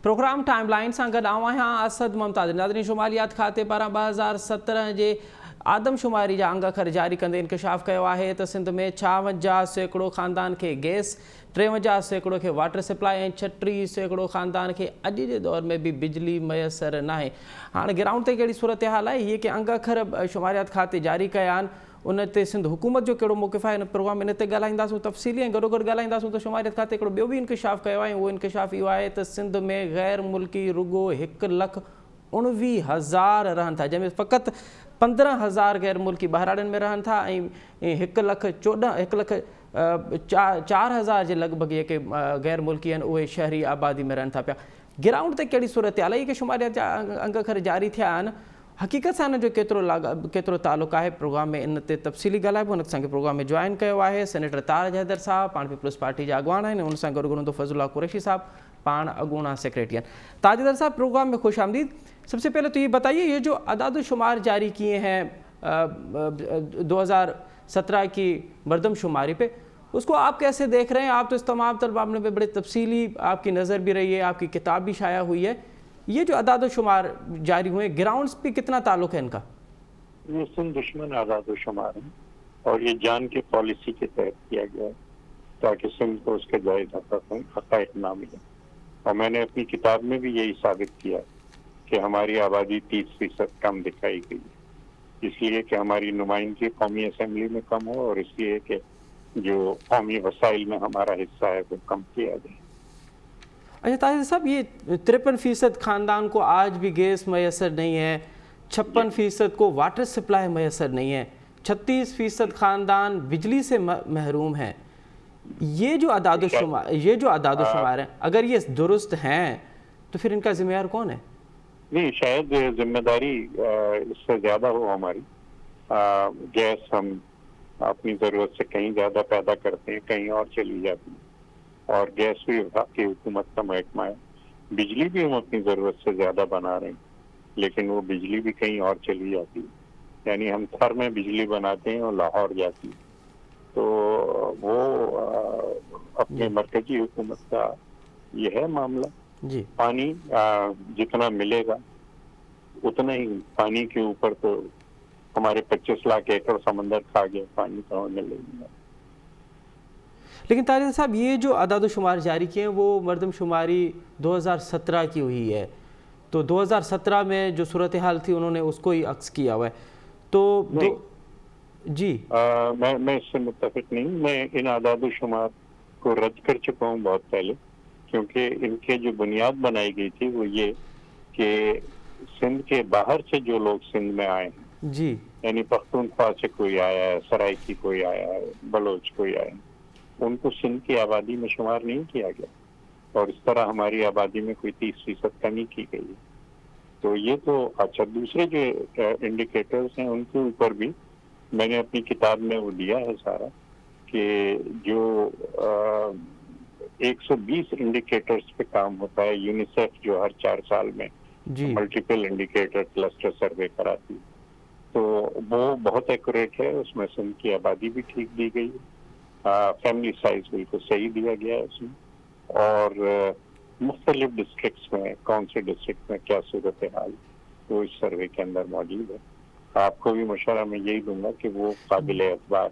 Programme time line सां गॾु आऊं आहियां असद मुमताज़। नाज़रीन, शुमालियात खाते पारां 2017 जे आदमशुमारी जा अंग जारी कंदे इंकशाफ़ कयो आहे त सिंध में 56% ख़ानदान खे गैस, 53% खे वाटर सप्लाई ऐं 36% ख़ानदान खे अॼु जे दौर में बि बिजली मैसर न आहे। हाणे ग्राउंड ते कहिड़ी सूरत हाल आहे, इहे के अंग शुमारियात खाते जारी कया आहिनि, उन ते सिंध हुकूमत जो कहिड़ो मौक़िफ़ आहे, इन प्रोग्राम में इन ते ॻाल्हाईंदासीं तफ़सीली ऐं गॾोगॾु ॻाल्हाईंदासीं त शुमारियत खाते हिकिड़ो ॿियो बि इंकशाफ़ कयो आहे। उहो इंकशाफ़ इहो आहे त सिंध में ग़ैर मुल्की रुगो 1,19,000 रहनि था, जंहिंमें फ़क़ति 15,000 ग़ैर मुल्की बहराड़ियुनि में रहनि था ऐं 1,04,000 जे लॻभॻि जेके ग़ैर मुल्की आहिनि उहे शहरी आबादी में रहनि था पिया। ग्राउंड ते कहिड़ी सूरत हाल आहे, इहे शुमारियत जा अंग जारी थिया आहिनि, हक़ीक़त सां हिन जो केतिरो तालुक़ु आहे प्रोग्राम में, इन ते तफ़सीली ॻाल्हाइबो। हुन असांखे प्रोग्राम में जॉइन कयो आहे सेनेटर ताज हैदर साहब, पाण पीपल्स पार्टी जा अॻवान आहिनि, हुन सां गॾु गॾु फज़लुल्लाह कुरैशी साहब, पाण अॻूणा सेक्रेटरी आहिनि। ताज हैदर साहब, प्रोग्राम में खुश आमदीद। सबसे पहले तो ये बताइए, ये जो अदाद शुमार जारी किए हैं 2017 की मरदमशुमारी पे, उसको आप कैसे देख रहे हैं? आप तो इस तमाम तर मामले में बड़े तफसीली आपकी नज़र भी रही है, आपकी किताब भी शाया हुई है। ये जो अदाद शुमार जारी हुए, ग्राउंड्स पे कितना ताल्लुक है इनका? ये सिंध दुश्मन अदाद शुमार है और ये जान के पॉलिसी के तहत किया गया है ताकि सिंध को उसके जायज़ हक़ाइक़ ना मिले। और मैंने अपनी किताब में भी यही साबित किया कि हमारी आबादी 30% कम दिखाई गई, इसलिए कि हमारी नुमाइंदगी कौमी असम्बली में कम हो और इसलिए कि जो कौमी वसाइल में हमारा हिस्सा है वो कम किया जाए। अच्छा ताहिर साहब, ये 53% ख़ानदान को आज भी गैस मैसर नहीं है, 56% को वाटर सप्लाई मैसर नहीं है, 36% ख़ानदान बिजली से महरूम हैं। ये जो अदाद शुमार हैं, अगर ये दुरुस्त हैं तो फिर इनका जिम्मेदार कौन है? नहीं, शायद जिम्मेदारी इससे ज़्यादा हो हमारी। गैस हम अपनी ज़रूरत से कहीं ज़्यादा पैदा करते हैं, कहीं और चली जाती है, और गैस भी विभाग की हुकूमत का महकमा है। बिजली भी हम अपनी ज़रूरत से ज़्यादा बना रहे हैं, लेकिन वो बिजली भी कहीं और चली जाती है। यानी हम थर में बिजली बनाते हैं और लाहौर जाती है। तो वो अपने मरकजी हुकूमत का ये है मामला जी। पानी जितना मिलेगा उतना ही, पानी के ऊपर तो हमारे 25 लाख एकड़ समंदर खा गया, पानी तो हमें मिलेगा। लेकिन तारिक साहब, ये जो अदाद शुमार जारी किए हैं वो मरदमशुमारी 2017 की हुई है, तो 2017 में जो सूरत हाल थी उन्होंने उसको ही अक्स किया हुआ है। तो जी मैं इससे मुत्तफिक नहीं। मैं इन अदाद शुमार को रद्द कर चुका हूँ बहुत पहले, क्योंकि इनके जो बुनियाद बनाई गई थी वो ये कि सिंध के बाहर से जो लोग सिंध में आए हैं जी, यानी पख्तूनख्वा से कोई आया है, सराइकी कोई आया है, बलोच कोई आया है, उनको सिंध की आबादी में शुमार नहीं किया गया और इस तरह हमारी आबादी में कोई 30% कमी की गई है। तो ये तो अच्छा। दूसरे जो इंडिकेटर्स हैं उनके ऊपर भी मैंने अपनी किताब में वो दिया है सारा, कि जो 120 इंडिकेटर्स पे काम होता है। यूनिसेफ जो हर 4 साल में मल्टीपल इंडिकेटर क्लस्टर सर्वे कराती है, तो वो बहुत एक्यूरेट है। उसमें सिंध की आबादी भी ठीक दी गई है, फैमिली साइज बिल्कुल सही दिया गया है उसमें, और मुख्तलिफ डिस्ट्रिक्ट्स में कौन से डिस्ट्रिक्ट में क्या सूरत हाल वो इस सर्वे के अंदर मौजूद है। आपको भी मशवरा मैं यही दूंगा कि वो काबिल एतबार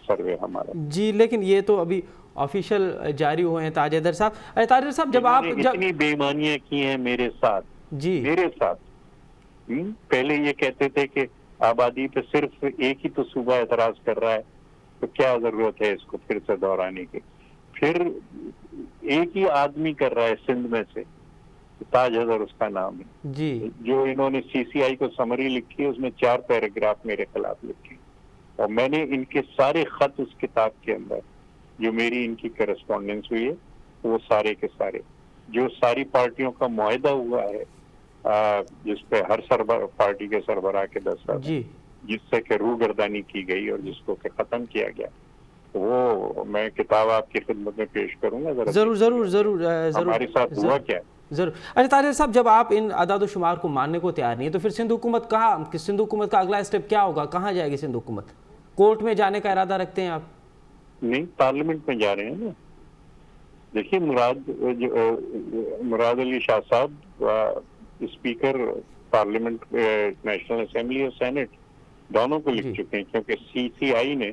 सर्वे हमारा जी। लेकिन ये तो अभी ऑफिशियल जारी हुए हैं ताज हैदर साहब। ताज हैदर साहब, जब आप इतनी बेईमानियां की हैं मेरे साथ जी, मेरे साथ पहले ये कहते थे कि आबादी पे सिर्फ एक ही तो सूबा एतराज कर रहा है, तो क्या जरूरत है इसको फिर से दोहराने की। फिर एक ही आदमी कर रहा है सिंध में से, ताज हैदर उसका नाम है जी। जो इन्होंने CCI को समरी लिखी है, उसमें 4 पैराग्राफ मेरे खिलाफ लिखे, और मैंने इनके सारे खत उस किताब के अंदर जो मेरी इनकी करस्पॉन्डेंस हुई है वो सारे के सारे, जो सारी पार्टियों का मुआहदा हुआ है जिसपे हर पार्टी के सरबराह के 10 जी, जिससे कि रूगर्दानी की गई और जिसको कि खत्म किया गया, वो मैं किताब आपकी खिदमत में पेश करूंगा। जरूर जरूर जरूर हमारे साथ हुआ क्या जरूर। अच्छा तारिक साहब, जब आप इन अदाद शुमार को मानने को तैयार नहीं है तो फिर सिंध हुकूमत का अगला स्टेप क्या होगा? कहाँ जाएगी सिंध हुकूमत? कोर्ट में जाने का इरादा रखते हैं आप? नहीं, पार्लियामेंट में जा रहे हैं ना। देखिए, मुराद अली शाह साहब स्पीकर पार्लियामेंट, नेशनल असेंबली और सेनेट दोनों को लिख जी। चुके हैं, क्योंकि CCI ने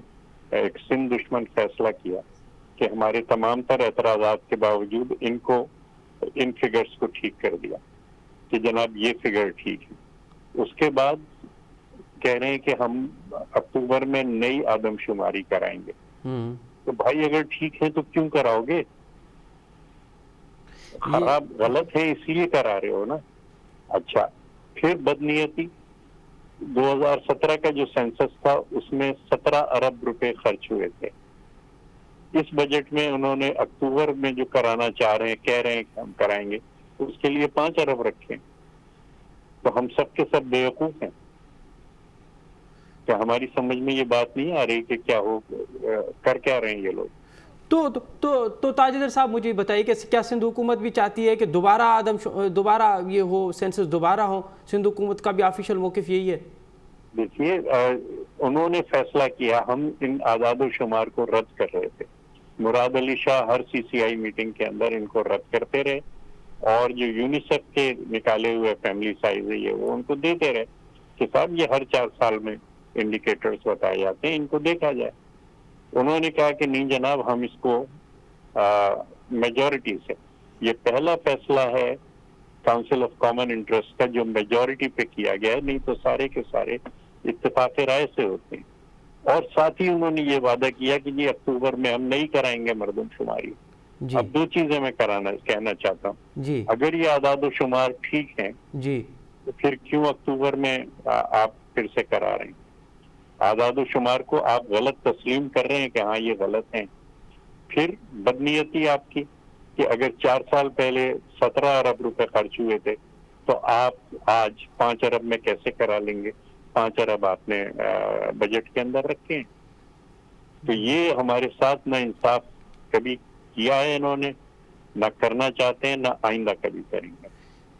एक सिंध दुश्मन फैसला किया कि हमारे तमाम तर एतराज़ात के बावजूद इनको इन फिगर्स को ठीक कर दिया कि जनाब ये फिगर ठीक है। उसके बाद कह रहे हैं कि हम अक्टूबर में नई आदमशुमारी कराएंगे। तो भाई अगर ठीक है तो क्यों कराओगे? खराब गलत है इसीलिए करा रहे हो ना। अच्छा, फिर बदनीयती, 2017 का जो सेंसस था उसमें 17 अरब रुपए खर्च हुए थे। इस बजट में उन्होंने अक्टूबर में जो कराना चाह रहे हैं, कह रहे हैं कि हम कराएंगे, उसके लिए 5 अरब रखे। तो हम सब के सब बेवकूफ हैं क्या? हमारी समझ में ये बात नहीं आ रही कि क्या हो, कर क्या रहे हैं ये लोग? तो ताजिदर साहब मुझे बताइए कि क्या सिंध हुकूमत भी चाहती है कि दोबारा ये हो, सेंसस दोबारा हो? सिंध हुकूमत का भी ऑफिशियल मौक़िफ़ यही है? देखिए, उन्होंने फैसला किया, हम इन आज़ाद शुमार को रद्द कर रहे थे। मुराद अली शाह हर CCI मीटिंग के अंदर इनको रद्द करते रहे, और जो यूनिसेफ के निकाले हुए फैमिली साइज है ये वो उनको देते रहे कि साहब ये हर 4 साल में इंडिकेटर्स बताए जाते हैं, इनको देखा जाए। उन्होंने कहा कि नहीं जनाब, हम इसको मेजॉरिटी से, ये पहला फैसला है काउंसिल ऑफ कॉमन इंटरेस्ट का जो मेजॉरिटी पे किया गया है, नहीं तो सारे के सारे इत्तेफाक राय से होते हैं। और साथ ही उन्होंने ये वादा किया कि जी अक्टूबर में हम नहीं कराएंगे मरदमशुमारी। अब 2 चीजें मैं कहना चाहता हूँ जी। अगर ये आदादोशुमार ठीक है जी, तो फिर क्यों अक्टूबर में आप फिर से करा रहे हैं? आदादोशुमार को आप गलत तस्लीम कर रहे हैं कि हाँ ये गलत है। फिर बदनीयती आपकी कि अगर 4 साल पहले 17 अरब रुपए खर्च हुए थे तो आप आज 5 अरब में कैसे करा लेंगे? 5 अरब आपने बजट के अंदर रखे हैं। तो ये हमारे साथ ना इंसाफ कभी किया है इन्होंने, ना करना चाहते हैं, ना आइंदा कभी करेंगे।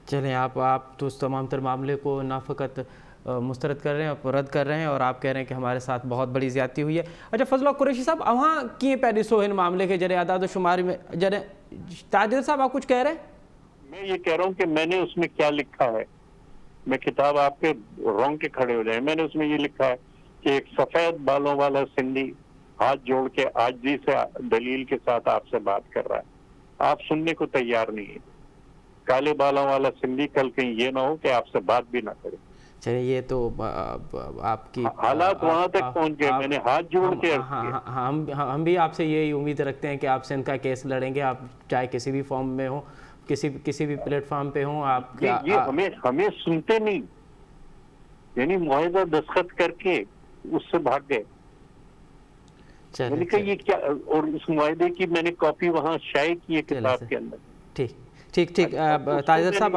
चलें, आप तो उस तमाम तर मामले को ना फ़कत मुस्तरद कर रहे हैं, रद्द कर रहे हैं, और आप कह रहे हैं कि हमारे साथ बहुत बड़ी ज़्यादती हुई है। अच्छा फजल कुरैशी साहब, अवहाँ किए पैदा सो इन मामले के जरे आदाद शुमारी में जरे ताजिर साहब आप कुछ कह रहे हैं? मैं ये कह रहा हूँ कि मैंने उसमें क्या लिखा है, मैं किताब आपके रोंग के खड़े हो जाए, मैंने उसमें ये लिखा है कि एक सफेद बालों वाला सिंधी हाथ जोड़ के आजिज़ी से दलील के साथ आपसे बात कर रहा है, आप सुनने को तैयार नहीं है। काले बालों वाला सिंधी कल कहीं ये ना हो कि आपसे बात भी ना करे। चलिए, ये तो आपकी हालात वहां तक पहुंच गए, मैंने हाथ जोड़ के हम भी आपसे यही उम्मीद रखते हैं कि आप सिंध का केस लड़ेंगे, आप चाहे किसी भी फॉर्म में हो, किसी भी प्लेटफॉर्म पे हो। आप ये हमें सुनते नहीं, यानी मुआहिदा दस्तखत करके उससे भाग गए। मैंने कहा ये क्या, और उस मुआहिदे की मैंने कॉपी वहां शाये की है किताब के अंदर। ठीक ताजिर साहब,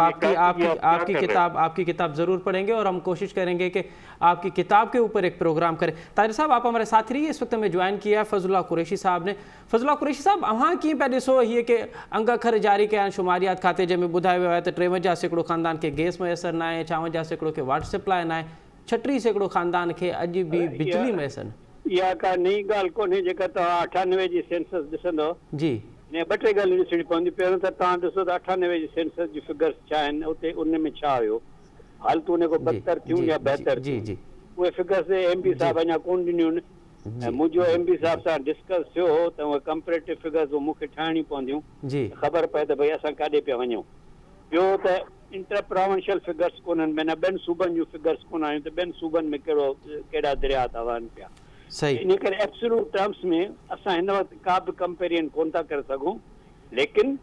आपकी किताब ज़रूर पढ़ेंगे और हम कोशिश करेंगे कि आपकी किताब के ऊपर एक प्रोग्राम करें। ताजिर साहब, आप हमारे साथ रहिए। इस वक्त हमें ज्वाइन किया है फजल कुरैशी साहब ने। फजल कुरैशी साहब, अवां कीअं पिया ॾिसो हीअ कि अंग खर जारी कया शुमारियात खाते जंहिंमें ॿुधायो वियो आहे त 53 सैकड़ो ख़ानदान खे गैस मैसर न आहे, 56 सैकड़ो खे वाटर सप्लाई न आहे, 36 सैकड़ो ख़ानदान खे अॼु बि बिजली मैसर न। इहा का नई ॻाल्हि कोन्हे जेका तव्हां 98 जी सेंसस ॾिसंदव जी, ने 2-3 ॻाल्हियूं ॾिसणी पवंदी। पहिरियों त तव्हां ॾिसो त 98 जी सेंसस जी फिगर्स छा आहिनि, उते उन में छा हुयो, हालतूं उन खां बदतर थियूं या बहितर थियूं, उहे फिगर्स MP साहब अञा कोन ॾिनियूं आहिनि। मुंहिंजो MP साहब सां डिस्कस थियो त उहे कंपेरेटिव फिगर्स मूंखे ठाहिणियूं पवंदियूं, ख़बर पए त भई असां काॾे पिया वञूं। ॿियो त इंटर प्रोविंशियल फिगर्स कोन्हनि, माना ॿियनि सूबनि जूं फिगर्स कोन आहियूं त ॿियनि सूबनि में कहिड़ा दरिया था वहनि पिया। इन करे एब्सोल्यूट टर्म्स में असां हिन वक़्तु का बि कंपेरिजन कोन था करे सघूं, लेकिन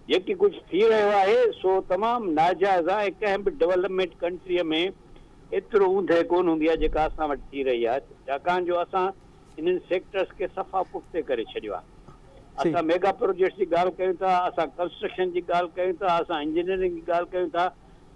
जेकी कुझु थी रहियो आहे सो तमामु नाजाइज़ आहे। कंहिं बि डेवलपमेंट कंट्रीअ में एतिरो ऊंधे कोन हूंदी आहे जेका असां वटि थी रही आहे, छाकाणि जो असां इन्हनि सेक्टर्स खे सफ़ा पुख़्ते करे छॾियो आहे। असां मेगा प्रोजेक्ट्स जी ॻाल्हि कयूं था, असां कंस्ट्रक्शन जी ॻाल्हि कयूं था, असां इंजीनियरिंग जी ॻाल्हि कयूं था,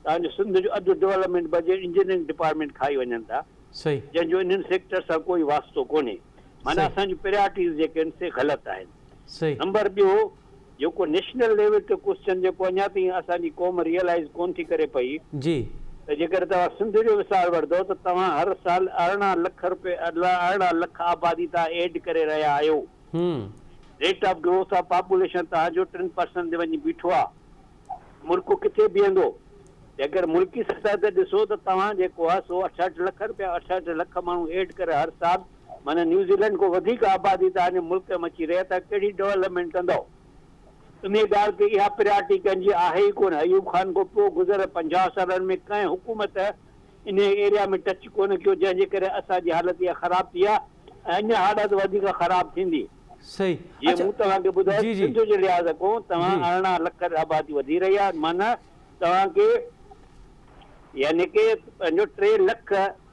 तव्हांजो सिंध जो अधु डेवलपमेंट बजट इंजीनियरिंग डिपार्टमेंट खाई वञनि था, जंहिंजो इन्हनि सेक्टर सां कोई वास्तो कोन्हे। माना असांजी प्रायोरिटीज़ जेके आहिनि से ग़लति आहिनि। नंबर ॿियो, जेको नेशनल लेवल ते क्वेश्चन जेको अञा ताईं असांजी क़ौम रियलाइज़ कोन थी करे पई त जेकर तव्हां सिंध जो विसार वठंदो त तव्हां हर साल 18 लख आबादी तव्हां एड करे रहिया आहियो। Rate of growth of population तव्हांजो 3% ते वञी बीठो आहे, मुल्क किथे बीहंदो? अगरि मुल्की सतह ते ॾिसो त तव्हां जेको आहे 168 लख रुपया 68 लख माण्हू एड करे हर साल, माना न्यूज़ीलैंड को वधीक आबादी तव्हांजे मुल्क में अची रहे, त कहिड़ी डेवलपमेंट कंदव? इन ॻाल्हि खे इहा प्रियारिटी कंहिंजी आहे ई कोन। अयूब खान खां पोइ गुज़र 50 सालनि में कंहिं हुकूमत इन एरिया में टच कोन कयो, जंहिंजे करे असांजी हालत इहा ख़राब थी आहे ऐं अञा हालत वधीक ख़राब थींदी। सही। जीअं मूं तव्हांखे ॿुधायो, सिंध जे लिहाज़ खां तव्हां 18 लख आबादी वधी रही आहे, माना तव्हांखे यानी कि पंहिंजो 3 लख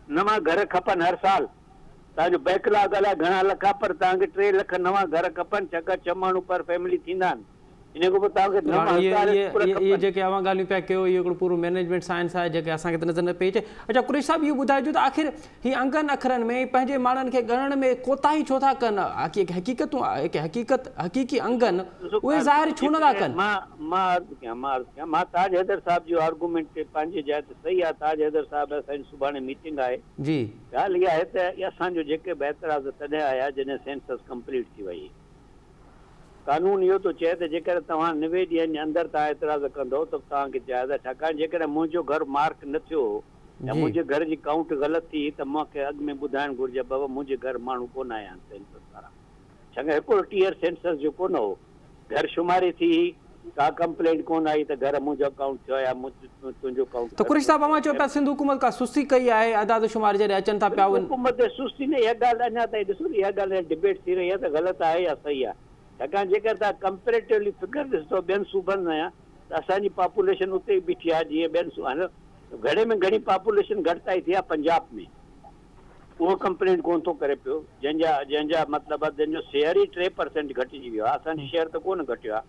नवां घर खपनि हर साल। तव्हांजो बैकलॉग अलाए घणा लख आहे, पर तव्हांखे 3 लख नवां घर खपनि, 6 माण्हू पर फैमिली थींदा आहिनि। इन खां पोइ तव्हांखे ये जेके अवां ॻाल्हियूं पिया कयो, इहो हिकिड़ो पूरो मैनेजमेंट साइंस आहे जेके असांखे त नज़र न पई अचे। अच्छा कुरैशी साहिबु, इहो ॿुधाइजो त आख़िर हीअ अंगनि अखरनि में पंहिंजे माण्हुनि खे ॻणण में कोताही छो था कनि? हक़ीक़ी अंगनि उहे ज़ाहिर छो नथा कनि? मां ताज हैदर साहिब जो आर्गूमेंट पंहिंजे जाइ ते सही आहे। ताज हैदर साहिब असांजी सुभाणे मीटिंग आहे जी। ॻाल्हि इहा आहे त असांजो जेके बि एतिराज़ तॾहिं आया जॾहिं सेंसस कंप्लीट थी वई। कानून इहो थो चए त जेकर तव्हां 90 ॾींहंनि जे अंदरि तव्हां एतिराज़ कंदव त तव्हांखे जाइज़ आहे। छाकाणि जेकॾहिं मुंहिंजो घर मार्क न थियो या मुंहिंजे घर जी काउंट ग़लति थी त मूंखे अॻु में ॿुधाइणु घुरिजे, बाबा मुंहिंजे घर माण्हू कोन आया आहिनि सेंसस वारा। छाकाणि हिकिड़ो टीयर सेंसस जो कोन हो, घर शुमारी थी, का कंप्लेंट कोन आई त घर मुंहिंजो काउंट थियो या तुंहिंजो काउंट। त कुरैशी साहिबु, अवां चयो पिया सिंध हुकूमत का सुस्ती कई आहे, आदाद शुमार जॾहिं अचनि था पिया हुकूमत सुस्ती न, इहा ॻाल्हि अञा ताईं ॾिसो, इहा ॻाल्हि डिबेट थी रही आहे त ग़लति आहे या सही आहे। छाकाणि जेकर तव्हां कंपेरेटिवली फिगर ॾिसो ॿियनि सूबनि में त असांजी पॉपुलेशन उते ई बीठी आहे जीअं ॿियनि सूबनि। घणे में घणी पॉपुलेशन घटिताई थी आहे पंजाब में, उहो कंप्लेंट कोन थो करे पियो, जंहिंजा मतिलबु जंहिंजो शेयर ई 3% घटिजी वियो आहे। असांजो शेयर त कोन घटियो आहे।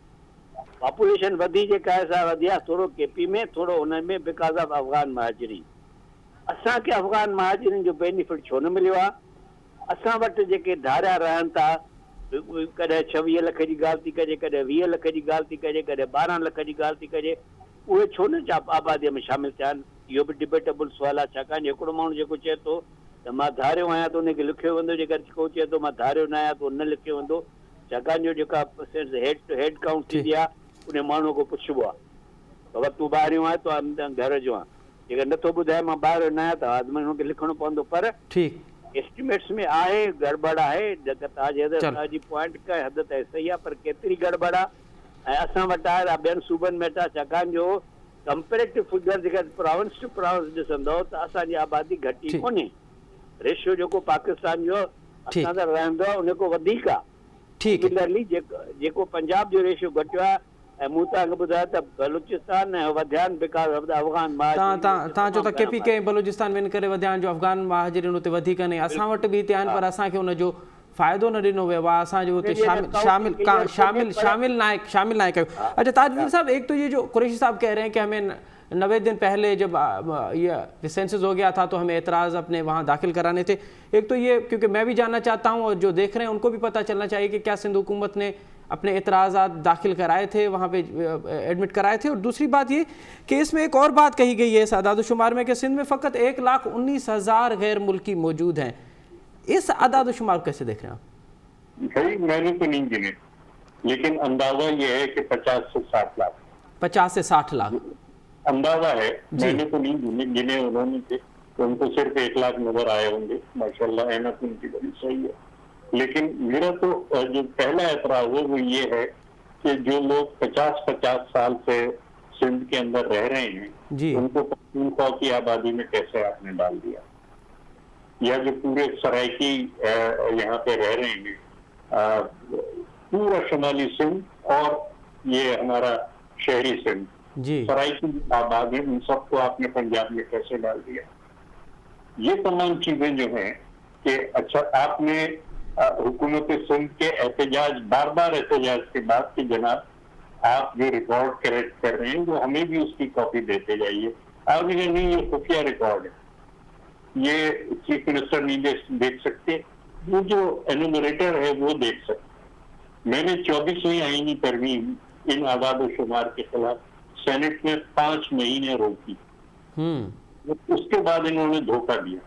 पॉपुलेशन वधी जेका आहे सा वधी आहे थोरो केपी में, थोरो हुन में बिकॉज़ ऑफ अफ़गान महाजरीन। असांखे अफ़गान महाजरीन जो बेनिफिट छो न मिलियो आहे? असां वटि जेके धारिया रहनि था, कॾहिं 26 लख जी ॻाल्हि थी कजे, कॾहिं 20 लख जी ॻाल्हि थी कजे, कॾहिं 12 लख जी ॻाल्हि थी कजे, उहे छो न आबादीअ में शामिल थिया आहिनि? इहो बि डिबेटेबल सुवालु आहे। छाकाणि हिकिड़ो माण्हू जेको चए थो त मां धारियो आहियां त उनखे लिखियो वेंदो, जेकर को चए थो मां धारियो न आहियां त न लिखियो वेंदो। छाकाणि जो जेका हेड काउंट थींदी आहे उन माण्हूअ खां पुछिबो आहे, बाबा तूं ॿाहिरियों आहे त घर जो आहे। जेकर नथो ॿुधाए मां ॿाहिरियों न आहियां त आदमी हुनखे लिखणो पवंदो। पर एस्टिमेट्स में आहे गड़बड़ आहे, जेका ताज हैदर साहिब जी पॉइंट कंहिं हद ताईं सही आहे, पर केतिरी गड़बड़ आहे ऐं असां वटि आहे ॿियनि सूबनि में त। छाकाणि जो कंपेरेटिव फिगर जेकर प्रोविंस टू प्रोविंस ॾिसंदव त असांजी आबादी घटी कोन्हे। रेशियो जेको पाकिस्तान जो असां त रहंदो आहे उन खां वधीक आहे। सिमिलरली जेको पंजाब जो रेशियो घटियो आहे ऐं मूं तव्हांखे ॿुधायो त बलूचिस्तान ऐं वधिया आहिनि बिकॉज़ ऑफ द अफ़गान महाजरीन। तव्हां चओ त केपी के बलूचिस्तान में इन करे वधिया आहिनि जो अफ़गान महाजरीन उते वधीक आहिनि। असां वटि बि हिते आहिनि पर असांखे हुनजो फ़ाइदो न ॾिनो वियो आहे, असांजो हुते शामिल न आहे कयो। अच्छा ताजदीन साहब, एक तो ये जो कुरैशी साहब कह रहे हैं कि हमें 90 दिन पहले जब ये सेंसस हो गया था तो हमें एतराज़ अपने वहाँ दाखिल कराने थे। एक तो ये क्योंकि मैं भी जानना चाहता हूँ और जो देख रहे हैं उनको भी पता चलना चाहिए कि क्या सिंध हुकूमत ने अपने एतराज़ात दाखिल कराए थे, वहाँ पे एडमिट कराए थे। और दूसरी बात ये कि इसमें एक और बात कही गई है इस आदाद शुमार में कि सिंध में फ़कत 1,19,000 गैर मुल्की मौजूद हैं। इस आदाद शुमार कैसे देख रहे हैं आप? भाई मैंने तो नहीं गिने, लेकिन अंदाजा ये है कि 50 से 60 लाख 50 से 60 लाख अंदाजा है। मैंने तो नहीं गिने उन्होंने थे, तो उनको सिर्फ 1 लाख नजर आए होंगे। माशाल्लाह एहनत उनकी बड़ी सही है। लेकिन मेरा तो जो पहला एतराज है वो ये है कि जो लोग 50-50 साल से सिंध के अंदर रह रहे हैं उनको 300 की आबादी में कैसे आपने डाल दिया, या जो पूरे सराइकी यहाँ पे रह रहे हैं, पूरा शुमाली सिंध और ये हमारा शहरी सिंध, सराइकी आबादी, उन सबको आपने पंजाब में कैसे डाल दिया? ये तमाम चीजें जो हैं कि अच्छा आपने हुकूमत सिंध के एहतजाज, बार बार एहतजाज के बाद कि जनाब आप जो रिकॉर्ड करेक्ट कर रहे हैं वो हमें भी उसकी कॉपी देते जाइए। आपने कहा नहीं, ये खुफिया रिकॉर्ड है, ये चीफ मिनिस्टर नहीं देख सकते, वो जो एनुमरेटर है वो देख सकते। मैंने 24वीं आईनी तरमीम इन आबाद शुमार के खिलाफ सेनेट में 5 महीने रोकी। उसके बाद इन्होंने धोखा दिया।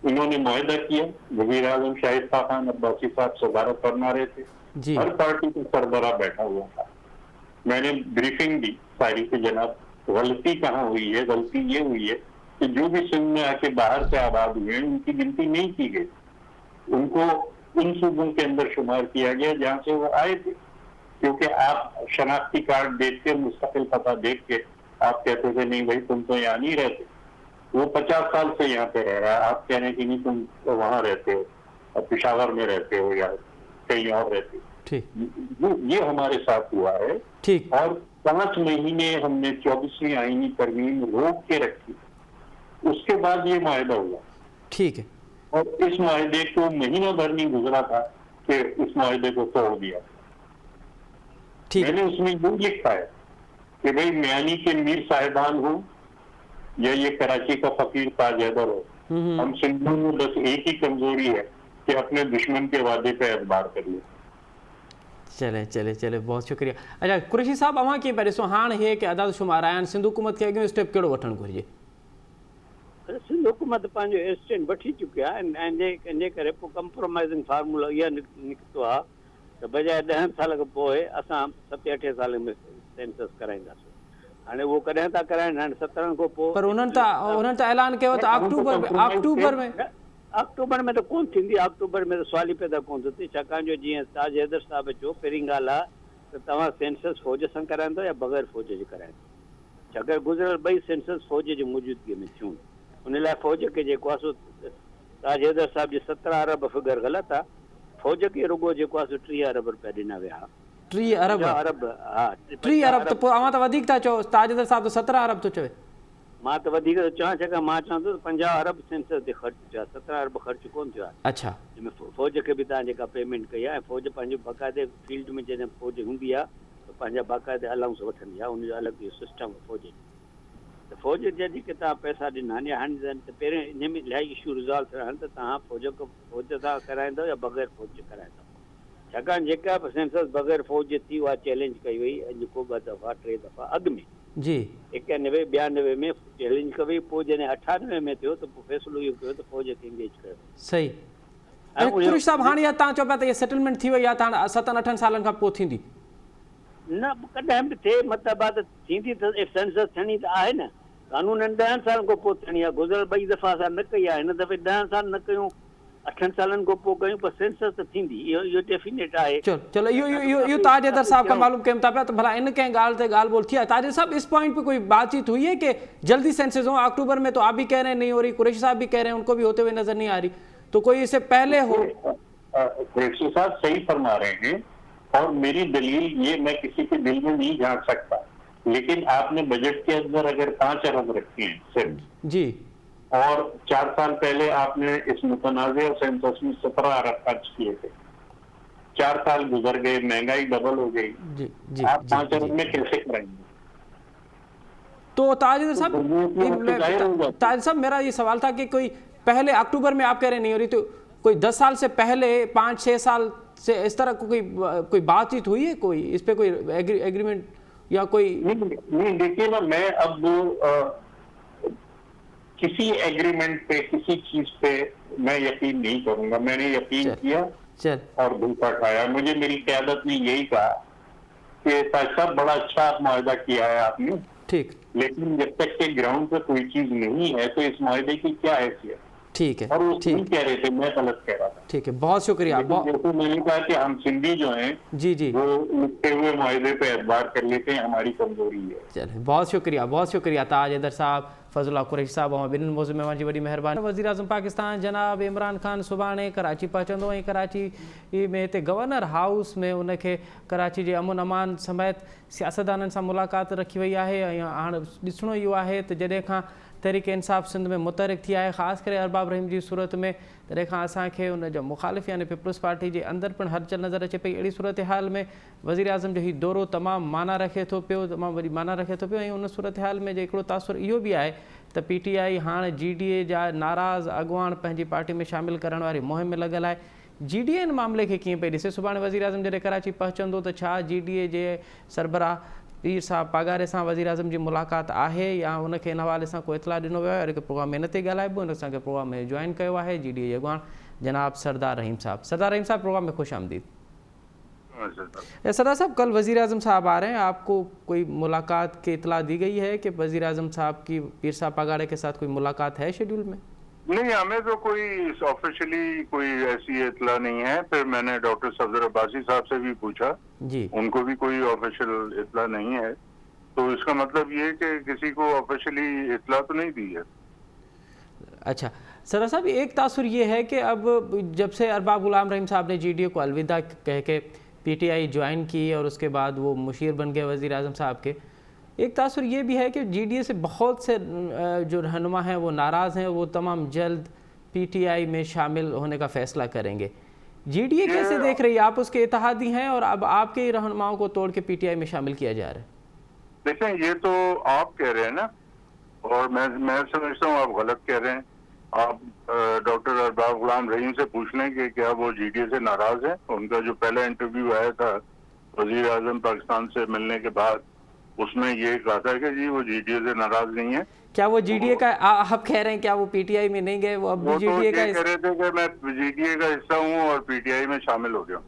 इन्होंने मुआहदा किया, वज़ीर आज़म शाहिद खान अब्बासी साहब सदारत फरमा रहे थे, जी। हर पार्टी का सरबराह बैठा हुआ था। मैंने ब्रीफिंग दी सारी कि जनाब गलती कहाँ हुई है। गलती ये हुई है कि जो भी सिंध में आके बाहर से आबाद हुए हैं उनकी गिनती नहीं की गई, उनको उन सूबों के अंदर शुमार किया गया जहाँ से वो आए थे। क्योंकि आप शनाख्ती कार्ड देख के, मुस्तकिल पता देख के आप कहते थे नहीं भाई तुम तो यहाँ नहीं रहते, वो 50 साल से यहाँ पे रह रहा है, आप कह रहे हैं कि नहीं तुम तो वहां रहते हो, पेशावर में रहते हो या कहीं और रहते हो। ठीक, ये हमारे साथ हुआ है। ठीक। और 5 महीने हमने 24वीं आईनी तरमीम रोक के रखी, उसके बाद ये माहिदा हुआ। ठीक है। और इस माहिदे को महीना भर नहीं गुजरा था कि इस माहिदे को तोड़ दिया। ठीक। मैंने उसमें ये लिखा है कि भाई म्यानी के मीर साहिबान हो या ये कराची का फकीर ताज हैदर हो, हम सिंधु में बस एक ही कमजोरी है कि अपने दुश्मन के वादे पे एतबार करिए। चले चले चले, बहुत शुक्रिया। अच्छा कुरैशी साहब, अवां कीअं पिया ॾिसो हाणे हे कि आज़ाद शुमार आया आहिनि, सिंध हुकूमत खे अॻियों स्टेप कहिड़ो वठणु घुरिजे? सिंध हुकूमत पंहिंजो स्टैंड वठी चुकी आहे ऐं इन करे पोइ कंप्रोमाइज़िंग फार्मूला इहा निकितो आहे त बजाए 10 साल खां पोइ असां 7-8 साल में सेंसस कराईंदासीं। हाणे उहो कॾहिं था कराइनि, हाणे 17 खां पोइ। पर उन्हनि त ऐलान कयो त अक्टूबर में त कोन थींदी। अक्टूबर में त सवाल ई पैदा कोन थो थिए, छाकाणि जो जीअं ताज हैदर साहिब चयो, पहिरीं ॻाल्हि आहे त तव्हां सेंसस फ़ौज सां कराईंदो या बग़ैर फ़ौज जे कराईंदो। छाकाणि गुज़िरियल 2 सेंसस फ़ौज जी मौजूदगीअ में थियूं, उन लाइ फ़ौज खे जेको आहे सो ताज हैदर साहिब जे 17 अरब फिगर ग़लति आहे। फ़ौज खे रुॻो जेको आहे सो 3 अरब रुपया ॾिना विया। 3 अरब? हा 3 अरब त पोइ अवां त वधीक था चओ, ताज हैदर साहिब त 17 अरब थो चवे। मां त वधीक थो चवां, छाकाणि मां चवां थो 50 अरब सेंसस ते ख़र्च थियो आहे, 17 अरब ख़र्च कोन थियो आहे। अच्छा। जंहिंमें फ़ौज खे बि तव्हां जेका पेमेंट कई आहे, ऐं फ़ौज पंहिंजो बाक़ाइदे फील्ड में जॾहिं फ़ौज हूंदी आहे त पंहिंजा बाक़ाइदे अलाउंस वठंदी आहे, उनजो अलॻि सिस्टम आहे फ़ौज जो। त फ़ौज जा जेके तव्हां पैसा ॾिना आहिनि या हाणे त पहिरें इन में इलाही इशू रिज़ॉल्व थिया आहिनि त तव्हां फ़ौज सां कराईंदव या बग़ैर फ़ौज जे कराईंदव। छाकाणि जेका बि सेंसस बग़ैर फ़ौज जे थी उहा चैलेंज कई वई अॼु को 2 दफ़ा 3 दफ़ा अॻु में जी। 91, 92 में चैलेंज कई, पोइ जॾहिं 98 में थियो त पोइ फ़ैसिलो इहो कयो त फ़ौज खे इंगेज कयो। सही। ऐं कुरैशी साहिब हाणे इहा तव्हां चओ पिया त इहा सेटलमेंट थी वई आहे त हाणे 7-8 सालनि खां पोइ थींदी? न कॾहिं बि थिए, मतिलबु आहे त थींदी त सेंसस थियणी त आहे न, कानूननि 10 सालनि खां पोइ थियणी आहे। गुज़िरियल 2 दफ़ा असां न कई आहे, हिन दफ़े 10 साल न कयूं, 8 सालनि खां पोइ कयूं, पर सेंसस त थींदी, इहो डेफिनेट आहे। चलो इहो ताज हैदर साहब का मालूम कयूं था पिया त भला इन कंहिं ॻाल्हि ते ॻाल्हि ॿोल थी आहे। ताज हैदर साहब, इस पॉइंट पे कोई बातचीत हुई है कि जल्दी सेंसस हो? अक्टूबर में तो आप भी कह रहे हैं नहीं हो रही, कुरैशी साहब भी कह रहे हैं उनको भी होते हुए नजर नहीं आ रही, तो कोई इससे पहले हो? कुरैशी साहब सही फरमा रहे हैं और मेरी दलील ये मैं किसी के दिल में नहीं झांक सकता, लेकिन आपने बजट के अंदर अगर 5 अरब रखे हैं सिर्फ जी, और 4 साल पहले आपने इस मुतनाज़ सेंसस में 17 अरब खर्च किए थे, 4 साल गुजर गए, महंगाई डबल हो गई, आप 5 अरब में कैसे कराएंगे? तो ताज साहब मेरा ये सवाल था कि कोई पहले अक्टूबर में आप कह रहे नहीं हो रही, तो कोई 10 साल से पहले 5-6 साल से इस तरह कोई बातचीत हुई है? कोई इस पे कोई एग्रीमेंट या कोई? नहीं देखिए ना, मैं अब किसी एग्रीमेंट पे, किसी चीज पे मैं यकीन नहीं करूंगा। मैंने यकीन किया और धोखा खाया। मुझे मेरी क़यादत ने यही कहा कि साहब बड़ा अच्छा माहिदा किया है आपने, ठीक, लेकिन जब तक के ग्राउंड पे कोई चीज नहीं है तो इस माहिदे की क्या हैसियत? ठीक है, और वो ठीक कह रहे थे, मैं गलत कह रहा था। ठीक है, बहुत शुक्रिया। जैसे मैंने कहा कि हम सिंधी जो हैं जी वो लिखते हुए माहिदे पे एतबार कर लेते हैं, हमारी कमजोरी है। चलिए, बहुत शुक्रिया ताज हैदर साहब, फज़लुल्लाह कुरैशी साहब ऐं ॿिन्हिनि मौज़ूअ में वॾी महिरबानी। वज़ीर आज़म पाकिस्तान जनाब इमरान ख़ान सुभाणे कराची पहुचंदो ऐं कराची में हिते गवर्नर हाउस में उनखे कराची जे अमन अमान समेत सियासतदाननि सां मुलाक़ात रखी वई आहे। ऐं हाणे ॾिसणो इहो आहे त जॾहिं खां तहरीक इंसाफ़ सिंध में मुतहरिक थी आहे, ख़ासि करे अरबाब रहीम जी सूरत में, तॾहिं खां असांखे उनजो मुख़ालिफ़ यानी पीपल्स पार्टी जे अंदरि पिणु हलचल नज़र अचे पई। अहिड़ी सूरत हाल में वज़ीर आज़म जो हीउ दौरो तमामु माना रखे थो पियो, तमामु वॾी माना रखे थो पियो। ऐं उन सूरत हाल में हिकिड़ो तासुर इहो बि आहे त PTI हाणे GDA जा नाराज़ अॻुवान पंहिंजी पार्टी में शामिल करण वारी मुहिम में लॻल आहे। GDA इन मामले खे कीअं पई ॾिसे? सुभाणे वज़ीर आज़म जॾहिं कराची पहुचंदो त छा GDA जे सरबराह पीर साहब पागारे सां वज़ीर आज़म जी मुलाक़ात आहे या उनखे इन हवाले सां को इतला ॾिनो वियो आहे? हिकु प्रोग्राम में इन ते ॻाल्हाइबो, हिन असांखे प्रोग्राम में जॉइन कयो आहे GDA जे अॻुवान जनाब सरदार रहीम साहब। सरदार रहीम साहब, प्रोग्राम में ख़ुशि आमदीद। सरदार साहब, कल वज़ीर आज़म साहब आ रहे हैं, आपको कोई मुलाकात की इतला दी गई है कि वज़ीर आज़म साहब की पीर साहब पगाड़े के साथ कोई मुलाकात है शेड्यूल में? नहीं, हमें तो कोई ऑफिशियली कोई ऐसी इतला नहीं है। फिर मैंने डॉक्टर सफदर अब्बासी साहब से भी पूछा जी, उनको भी कोई ऑफिशियल इतला नहीं है। तो इसका मतलब ये कि किसी को ऑफिशियली इतला तो नहीं दी है। अच्छा सरदार साहब, एक तासुर ये है कि अब जब से अरबाब गुलाम रहीम साहब ने जीडीए को अलविदा कह के पीटीआई ज्वाइन की और उसके बाद वो मुशीर बन गए वज़ीर आज़म साहब के, एक तासुर ये भी है कि जीडीए से बहुत से जो रहनुमा हैं वो नाराज़ हैं, वो तमाम जल्द पीटीआई में शामिल होने का फ़ैसला करेंगे। जीडीए कैसे देख रही है? आप उसके इत्तेहादी हैं और अब आपके ही रहनुमाओं को तोड़ के पीटीआई में शामिल किया जा रहा है। देखें, ये तो आप कह रहे हैं ना, और मैं समझता हूँ आप गलत कह रहे हैं। आप डॉक्टर अरबाब गुलाम रहीम से पूछ लें कि क्या वो जीडीए से नाराज हैं। उनका जो पहला इंटरव्यू आया था वजीर आजम पाकिस्तान से मिलने के बाद, उसमें ये कहा था कि जी वो जीडीए से नाराज नहीं है। क्या वो जीडीए का आप कह रहे हैं, क्या वो पीटीआई में नहीं गए? वो अब वो जीडीए तो का ये कह रहे थे कि मैं जीडीए का हिस्सा हूँ और पीटीआई में शामिल हो गया।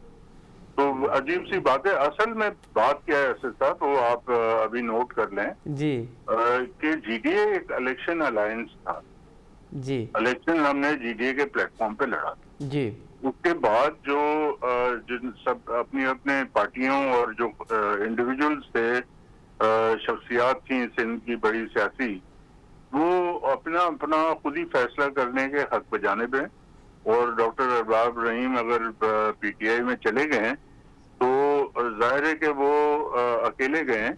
तो अजीब सी बात है। असल में बात क्या है असद साहब, वो आप अभी नोट कर लें जी कि जीडीए एक इलेक्शन अलायंस था। जी इलेक्शन हमने जीडीए के प्लेटफॉर्म पे लड़ा। जी उसके बाद जो जिन सब अपनी अपने पार्टियों और जो इंडिविजुअल्स थे, शख्सियात थी सिंध की बड़ी सियासी, वो अपना अपना खुद ही फैसला करने के हक बजानिब हैं। और डॉक्टर अरबाब रहीम अगर पीटीआई में चले गए तो जाहिर है कि वो अकेले गए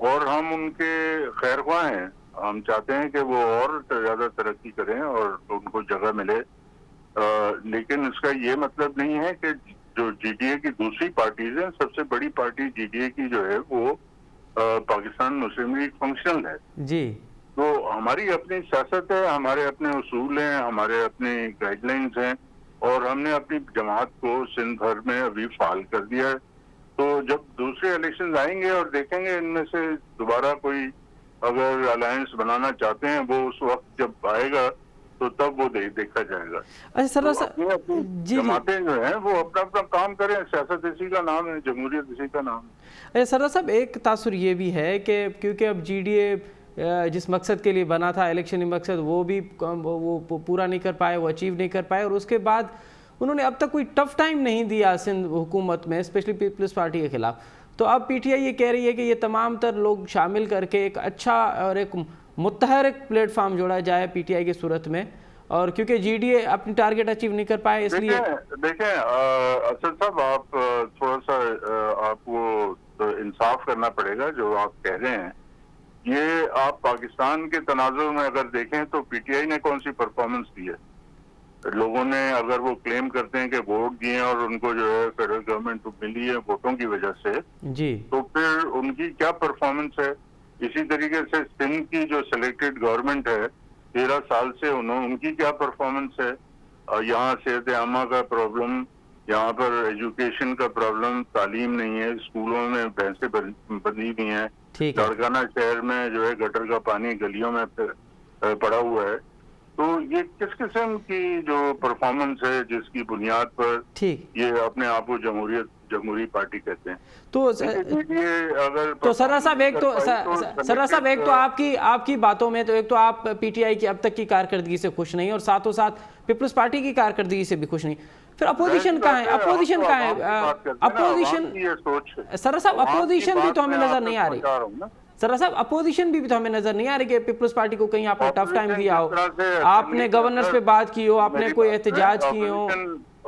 और हम उनके खैर ख्वाह हैं। हम चाहते हैं कि वो और ज्यादा तरक्की करें और उनको जगह मिले। लेकिन इसका ये मतलब नहीं है कि जो जीडीए की दूसरी पार्टीज हैं, सबसे बड़ी पार्टी जीडीए की जो है वो पाकिस्तान मुस्लिम लीग फंक्शनल है। जी तो हमारी अपनी सियासत है, हमारे अपने उसूल हैं, हमारे अपने गाइडलाइंस हैं, और हमने अपनी जमात को सिंध भर में अभी फाल कर दिया है। तो जब दूसरे इलेक्शन आएंगे और देखेंगे इनमें से दोबारा कोई अगर अलायंस बनाना चाहते हैं, वो उस वक्त जब आएगा तो तब वो देखा जाएगा। अच्छा सरदार तो साहब, अपनी जी जमातें जो हैं वो अपना अपना काम करें। सियासत इसी का नाम है, जमहूरियत इसी का नाम है। अच्छा सरदार साहब, एक तासुर ये भी है कि क्योंकि अब जीडीए जिस मकसद के लिए बना था, इलेक्शनी मकसद, वो भी वो पूरा नहीं कर पाए, वो अचीव नहीं कर पाए, और उसके बाद उन्होंने अब तक कोई टफ टाइम नहीं दिया सिंध हुकूमत में, स्पेशली पीपल्स पार्टी के खिलाफ। तो अब पीटीआई ये कह रही है कि ये तमाम तर लोग शामिल करके एक अच्छा और एक मुतहरिक प्लेटफार्म जोड़ा जाए पीटीआई की सूरत में, और क्योंकि जीडीए अपनी टारगेट अचीव नहीं कर पाए इसलिए। देखें असद साहब, आप थोड़ा सा आपको तो इंसाफ करना पड़ेगा। जो आप कह रहे हैं ये आप पाकिस्तान के तनाजुर में अगर देखें तो पीटीआई ने कौन सी परफॉर्मेंस दी है। लोगों ने अगर वो क्लेम करते हैं कि वोट दिए और उनको जो है फेडरल गवर्नमेंट मिली है वोटों की वजह से, जी तो फिर उनकी क्या परफॉर्मेंस है। इसी तरीके से सिंध की जो सिलेक्टेड गवर्नमेंट है 13 साल से, उनकी क्या परफॉर्मेंस है। यहाँ सेहत आमा का प्रॉब्लम, यहाँ पर एजुकेशन का प्रॉब्लम, तालीम नहीं है, स्कूलों में भैंसें बंधी हुई हैं, लाड़काना शहर में जो है गटर का पानी गलियों में पड़ा हुआ है। तो ये किस किस्म की जो परफॉर्मेंस है जिसकी बुनियाद पर ये अपने आप को जमहूरी पार्टी कहते हैं। तो सरदार साहब, एक तो आपकी बातों में तो एक तो आप पीटीआई की अब तक की कारकर्दगी से खुश नहीं और साथों साथ पीपल्स पार्टी की कारकर्दगी से भी खुश नहीं। फिर अपोजिशन कहाँ है? अपोजिशन कहाँ है? अपोजिशन सरदार साहब, अपोजिशन भी तो हमें नजर नहीं आ रही। सरदार साहब, अपोजिशन भी तो हमें नजर नहीं आ रही कि पीपल्स पार्टी को कहीं आपने टफ टाइम दिया हो, आपने गवर्नर्स पे बात की हो, आपने कोई एहतजाज की हो।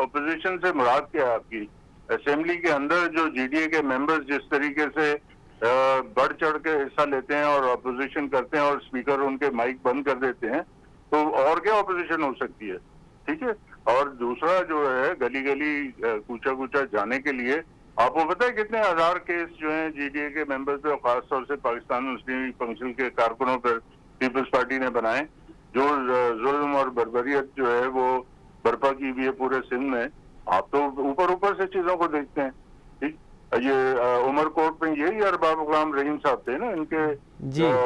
अपोजिशन से मुराद क्या है आपकी? असेंबली के अंदर जो जीडीए के मेंबर्स जिस तरीके से बढ़ चढ़ के हिस्सा लेते हैं और अपोजिशन करते हैं और स्पीकर उनके माइक बंद कर देते हैं, तो और क्या अपोजिशन हो सकती है? ठीक है। और दूसरा जो है गली गली कूचा कूचा जाने के लिए, आपको पता है कितने हजार केस जो हैं जीडीए के मेंबर्स पे, खासतौर से पाकिस्तान मुस्लिम लीग फंक्शन के कारकुनों पर पीपल्स पार्टी ने बनाए, जो जुल्म और बर्बरियत जो है वो बर्पा की हुई है पूरे सिंध में। आप तो ऊपर से चीजों को देखते हैं। ठीक, ये उमरकोट में यही अरबाब गुलाम रहीम साहब थे ना इनके,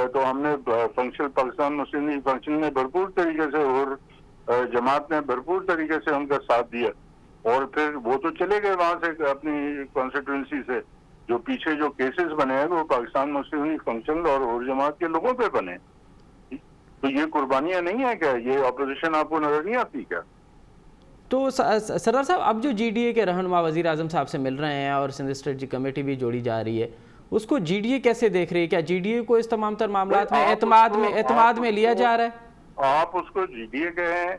तो हमने फंक्शन पाकिस्तान मुस्लिम लीग फंक्शन ने भरपूर तरीके से और जमात ने भरपूर तरीके से उनका साथ दिया, اور پھر وہ تو چلے گئے وہاں سے اپنی کانسٹیٹوئنسی سے. جو پیچھے جو کیسز بنے ہیں وہ پاکستان مسلم لیگ فنکشن اور جماعت کے لوگوں پہ بنے. تو یہ قربانیاں نہیں ہیں کیا؟ یہ اپوزیشن آپ کو نظر نہیں آتی کیا؟ تو سردار صاحب اب جو جی ڈی اے کے رہنما وزیر اعظم صاحب سے مل رہے ہیں اور سندھ اسٹریٹجی کمیٹی بھی جوڑی جا رہی ہے, اس کو جی ڈی اے کیسے دیکھ رہی ہے؟ کیا جی ڈی اے کو اس تمام تر معاملات میں اعتماد میں لیا جا رہا ہے؟ آپ اس کو جی ڈی اے کہیں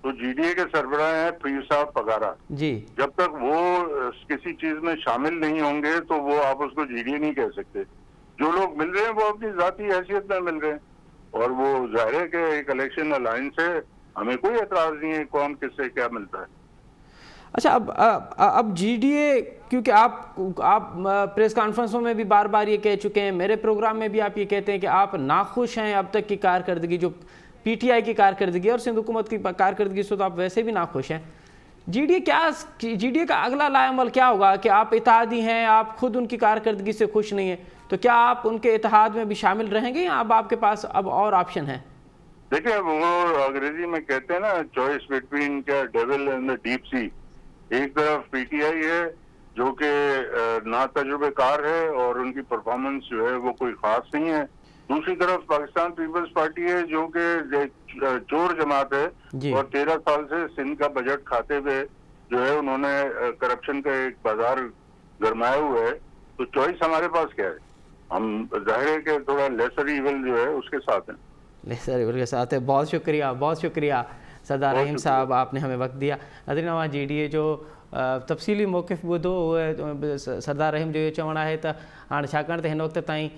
تو جی ڈی اے کے سربراہ ہیں پیر صاحب پگارا. جی, جب تک وہ کسی چیز میں شامل نہیں ہوں گے تو وہ آپ اس کو جی ڈی اے نہیں کہہ سکتے. جو لوگ مل رہے ہیں وہ اپنی ذاتی حیثیت میں مل رہے ہیں, اور وہ ظاہر ہے کہ ایک الیکشن الائنس ہے, ہمیں کوئی اعتراض نہیں ہے کون کس سے کیا ملتا ہے. اچھا, اب جی ڈی اے, کیونکہ آپ پریس کانفرنسوں میں بھی بار بار یہ کہہ چکے ہیں, میرے پروگرام میں بھی آپ یہ کہتے ہیں کہ آپ ناخوش ہیں اب تک کی کارکردگی, جو پی ٹی آئی کی کارکردگی اور سندھ حکومت کی کارکردگی سے تو آپ ویسے بھی ناخوش ہیں. جی ڈی اے کا اگلا لائے عمل کیا ہوگا؟ کہ آپ اتحادی ہیں, آپ خود ان کی کارکردگی سے خوش نہیں ہیں, تو کیا آپ ان کے اتحاد میں بھی شامل رہیں گے یا اب آپ کے پاس اب اور آپشن ہیں؟ دیکھیں, وہ انگریزی میں کہتے ہیں نا, چوائس بٹوین کیا devil and the deep sea. ایک طرف پی ٹی آئی ہے جو کہ نا تجربہ کار ہے اور ان کی پرفارمنس جو ہے وہ کوئی خاص نہیں ہے. دوسری طرف پاکستان پیپلز پارٹی ہے جو کہ چور جماعت ہے, اور 13 سال سے سندھ کا بجٹ کھاتے ہوئے جو ہے انہوں نے کرپشن کا ایک بازار گرمایا ہوا ہے. تو چوائس ہمارے پاس کیا ہے؟ ہم ظاہر ہے کہ تھوڑا لیسر ایول جو ہے اس کے ساتھ ہیں. لیسر ایول کے ساتھ ہے. بہت شکریہ سردار رحیم صاحب, آپ نے ہمیں وقت دیا. ناظرین, وہاں جی ڈی اے جو تفصیلی موقف ॿुधो, सरदार रहीम जो इहो चवणु आहे त हाणे छाकाणि त हिन वक़्त ताईं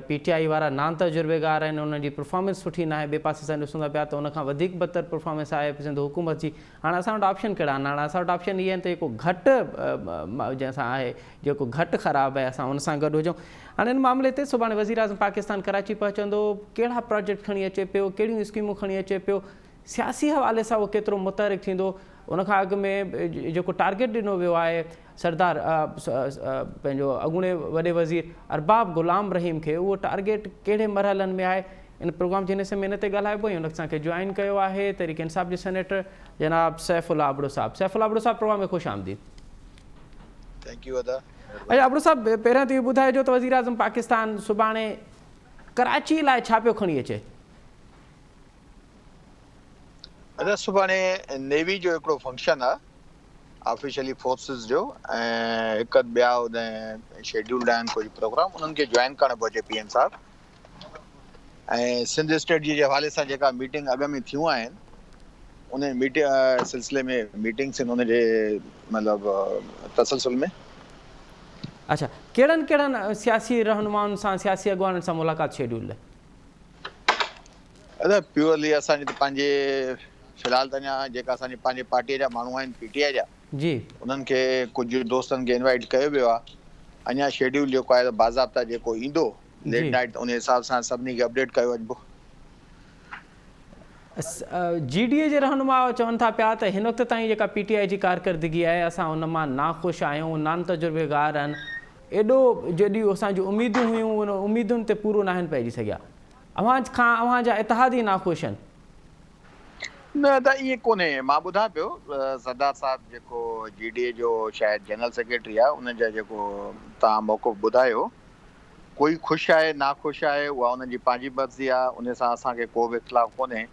पी टी आई वारा नान तजुर्बेगार आहिनि, उन्हनि जी परफॉर्मेंस सुठी न आहे. ॿिए पासे असां ॾिसूं था पिया त उनखां वधीक बदतर परफॉर्मेंस आहे सिंध हुकूमत जी. हाणे असां वटि ऑप्शन कहिड़ा आहिनि? हाणे असां वटि ऑप्शन इहे आहिनि त जेको घटि जंहिंसां आहे, जेको घटि ख़राबु आहे, असां उन सां गॾु हुजूं. हाणे हिन मामले ते सुभाणे वज़ीर आज़म पाकिस्तान कराची पहुचंदो, कहिड़ा प्रोजेक्ट खणी अचे पियो, कहिड़ियूं स्कीमूं खणी अचे पियो, सियासी हवाले सां उहो केतिरो मुतहरिक थींदो, उनखां अॻु में जेको टारगेट ॾिनो वियो आहे सरदार पंहिंजो अॻूणे वॾे वज़ीर अरबाब गुलाम रहीम खे, उहो टारगेट कहिड़े मरहलनि में आहे, इन प्रोग्राम जे हिन समय इन ते ॻाल्हाइबो. ऐं हुन असांखे जॉइन कयो आहे तहरीक इंसाफ़ जे सेनेटर जनाब सैफुल्ला अबड़ो साहब. सैफुल्ला अबड़ो साहब, प्रोग्राम में ख़ुशि आमदीद. थैंक यू अदा. अच्छा अबड़ो साहब, पहिरियों त इहो ॿुधाइजो त वज़ीर आज़म पाकिस्तान सुभाणे कराची लाइ छा पियो खणी अचे? अदा, सुभाणे नेवी जो हिकिड़ो फंक्शन आहे ऑफिशियली फोर्सिस जो, ऐं हिकु ॿिया उन शेड्यूल्ड आहिनि कुझु प्रोग्राम, उन्हनि खे जॉइन करणु पहुचे पी एम साहब. ऐं सिंध स्टेट जे हवाले सां जेका मीटिंग अॻ में थियूं आहिनि, उन मीटिंग सिलसिले में मीटिंग्स आहिनि उनजे मतिलबु तसलसल में. अच्छा, कहिड़नि सियासी रहनुमाउनि सां, सियासी अॻुवाननि सां मुलाक़ात शेड्यूल आहे? अदा, प्योरली असांजे त पंहिंजे फ़िलहाल त अञा जेका असांजी पंहिंजी पार्टीअ जा माण्हू आहिनि पी टी आई जा, जी, उन्हनि खे कुझु दोस्तनि खे इनवाइट कयो वियो आहे. अञा शेड्यूल जेको आहे बाज़ाब्ता जेको ईंदो लेट नाइट, उन हिसाब सां सभिनी खे अपडेट कयो वञिबो. जी डी ए जे रहनुमा चवनि था पिया त हिन वक़्त ताईं जेका पी टी आई जी कारकर्दगी आहे, असां उन मां नाख़ुशि आहियूं, नान तजुर्बेगार आहिनि. एॾो जॾहिं असांजूं उमेदूं हुयूं, उन उमेदुनि ते पूरो नाहिनि पइजी सघिया. अव्हां जा इतिहादी नाख़ुशि आहिनि? न त ईअं कोन्हे. मां ॿुधां पियो, सरदार साहिबु जेको जी डी ए जो शायदि जनरल सेक्रेटरी आहे, उन जा जेको तव्हां मौक़िफ़ ॿुधायो, कोई ख़ुशि आहे नाख़ुशि आहे, उहा उन्हनि जी पंहिंजी मर्ज़ी आहे, उन सां असांखे को बि इख़्तिलाफ़ु कोन्हे.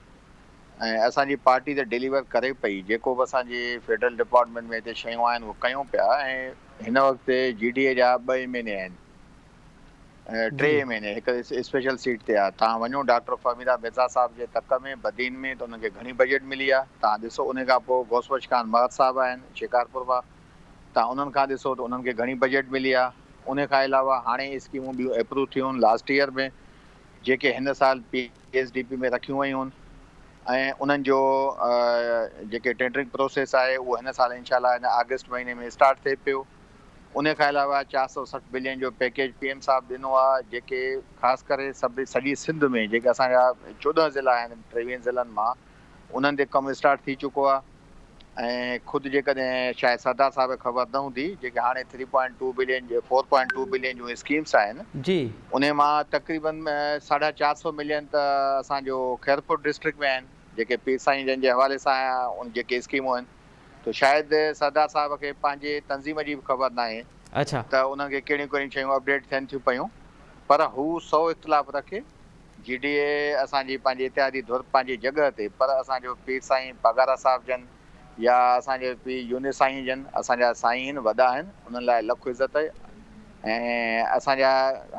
ऐं असांजी पार्टी त डिलीवर करे पई, जेको बि असांजी फेडरल डिपार्टमेंट में हिते शयूं आहिनि उहे कयूं पिया. ऐं हिन वक़्तु जी डी ए जा 2 महीने आहिनि, 3 महीने हिकु स्पेशल सीट ते आहे. तव्हां वञो डॉक्टर फमीदा मिर्ज़ा साहिब जे तक में बदीन में, त उनखे घणी बजट मिली आहे. तव्हां ॾिसो उन खां पोइ गौसवच खान महर साहिबु आहिनि शिकारपुर मां, तव्हां उन्हनि खां ॾिसो त उन्हनि खे घणी बजट मिली आहे. उन खां अलावा हाणे स्कीमूं ॿियूं अप्रूव थियूं आहिनि लास्ट ईयर में, जेके हिन साल PSDP में रखियूं वयूं आहिनि. ऐं उन्हनि जो जेके टेंडरिंग प्रोसेस आहे उहो हिन साल इंशाल्लाह हिन अगस्त महीने में स्टार्ट थिए पियो. उन खां अलावा 460 बिलियन जो पैकेज पी एम साहिबु ॾिनो आहे, जेके ख़ासि करे सॼी सिंध में जेके असांजा 14 ज़िला आहिनि 23 ज़िलनि मां, उन्हनि ते कमु स्टार्ट थी चुको आहे. ऐं ख़ुदि जेकॾहिं शायदि सरदार साहिब खे ख़बर न हूंदी, जेके हाणे 3.2 बिलियन जो 4.2 बिलियन जूं स्कीम्स आहिनि जी, उन मां तक़रीबन 450 मिलियन त असांजो खैरपुर डिस्ट्रिक्ट में आहिनि, जेके पीर साईं जन जे हवाले सां जेके स्कीमूं आहिनि. तो शायदि सरदार साहिब खे पंहिंजे तंज़ीम जी बि ख़बर न आहे अच्छा त उन्हनि खे कहिड़ियूं कहिड़ियूं शयूं अपडेट थियनि थियूं पियूं, पर हू 100 इख़्तिलाफ़ रखे GDA असांजी पंहिंजी इतिहादी धुर पंहिंजी जॻह ते, पर असांजो पीर साईं पगारा साहिब जन या असांजे पीर यूनिस साईं जन असांजा साईं आहिनि, वॾा आहिनि, उन्हनि लाइ लखु इज़त आहे। ऐं असांजा